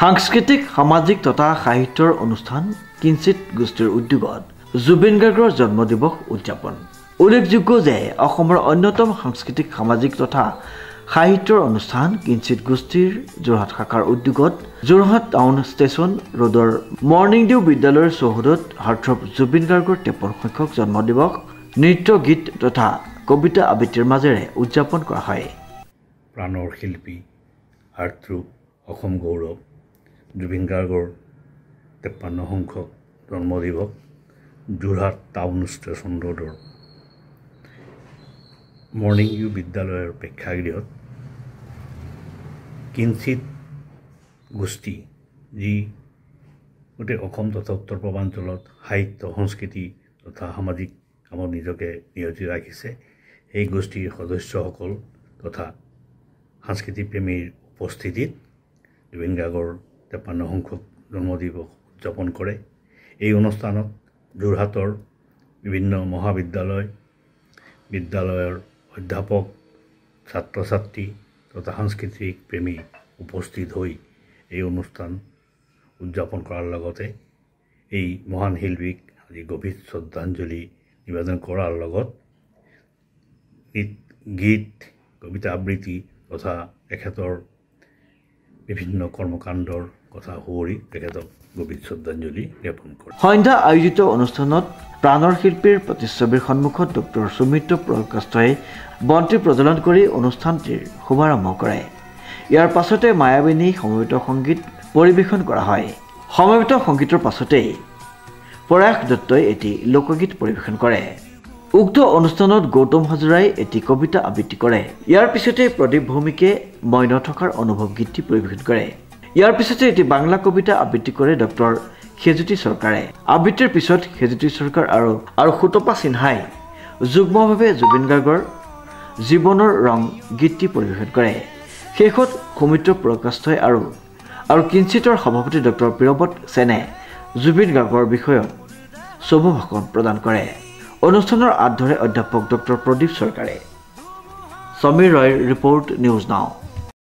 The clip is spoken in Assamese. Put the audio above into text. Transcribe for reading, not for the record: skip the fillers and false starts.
সাংস্কৃতিক সামাজিক তথা সাহিত্যৰ অনুষ্ঠান কিঞ্চিত গোষ্ঠীৰ উদ্যোগত জুবিন গাৰ্গৰ জন্ম দিৱস উদযাপন উল্লেখযোগ্য যে অসমৰ অন্যতম সাংস্কৃতিক সামাজিক তথা সাহিত্যৰ অনুষ্ঠান কিঞ্চিত গোষ্ঠীৰ যোৰহাট শাখাৰ উদ্যোগত যোৰহাট টাউন ষ্টেচন ৰোডৰ মৰ্নিং ডিউ বিদ্যালয়ৰ চৌহদত হাৰ্থৰৱ জুবিন গাৰ্গৰ 53 সংখ্যক জন্ম দিৱস নৃত্য গীত তথা কবিতা আবৃত্তিৰ মাজেৰে উদযাপন কৰা হয়। প্ৰাণৰ শিল্পী হাৰ্থৰৱ অসম গৌৰৱ জুবিন গাৰ্গৰ 53 সংখ্যক জন্ম দিৱস যোৰহাট টাউন ষ্টেচন ৰোডৰ মৰ্নিং ডিউ বিদ্যালয়ৰ প্ৰেক্ষাগৃহত কিঞ্চিত গোষ্ঠী যি গোটেই অসম তথা উত্তৰ পূৰ্বাঞ্চলত সাহিত্য সংস্কৃতি তথা সামাজিক কামত নিজকে নিয়োজিত ৰাখিছে এই গোষ্ঠীৰ সদস্যসকল তথা সাংস্কৃতিক প্ৰেমীৰ উপস্থিতিত জুবিন গাৰ্গৰ 53 সংখ্যক জন্ম দিৱস উদযাপন কৰে। এই অনুষ্ঠানত যোৰহাটৰ বিভিন্ন মহাবিদ্যালয় বিদ্যালয়ৰ অধ্যাপক ছাত্ৰ ছাত্ৰী তথা সাংস্কৃতিক প্ৰেমী উপস্থিত হৈ এই অনুষ্ঠান উদযাপন কৰাৰ লগতে এই মহান শিল্পীক আজি গভীৰ শ্ৰদ্ধাঞ্জলি নিবেদন কৰাৰ লগত গীত কবিতা আবৃত্তি তথা তেখেতৰ বিভিন্ন কৰ্মকাণ্ডৰ কথা সুঁৱৰি তেখেতক গভীৰ শ্ৰদ্ধাঞ্জলি জ্ঞাপন কৰে। সন্ধ্যা আয়োজিত অনুষ্ঠানত প্ৰাণৰ শিল্পীৰ প্ৰতিচ্ছবিৰ সন্মুখত ডক্টৰ সুমিত্ৰ প্ৰকাশই বন্তি প্ৰজ্বলন কৰি অনুষ্ঠানটিৰ শুভাৰম্ভ কৰে। ইয়াৰ পাছতে মায়াবিনী সমবেত সংগীত পৰিৱেশন কৰা হয়। সমবেত সংগীতৰ পাছতেই পৰাশ দত্তই এটি লোকগীত পৰিৱেশন কৰে। উক্ত অনুষ্ঠানত গৌতম হাজৰাই এটি কবিতা আবৃত্তি কৰে। ইয়াৰ পিছতে প্ৰদীপ ভৌমিকে মই নথকাৰ অনুভৱ গীতটি পৰিৱেশন কৰে। ইয়াৰ পিছতে এটি বাংলা কবিতা আবৃত্তি কৰে ডক্টৰ খেজুতি চৰকাৰে। আবৃত্তিৰ পিছত খেজুতি চৰকাৰ আৰু সুতপা সিনহাই যুগ্মভাৱে জুবিন গাৰ্গৰ জীৱনৰ ৰং গীতটি পৰিৱেশন কৰে। শেষত সৌমিত্ৰ প্ৰকাশই আৰু কিঞ্চিতৰ সভাপতি ডক্টৰ প্ৰিয়ব্ৰত সেনে জুবিন গাৰ্গৰ বিষয়ত শুভ ভাষণ প্ৰদান কৰে। অনুষ্ঠানৰ আঁত ধৰে অধ্যাপক ডক্টৰ প্ৰদীপ চৰকাৰে। সমীৰ ৰয়ৰ ৰিপৰ্ট নিউজ নাও।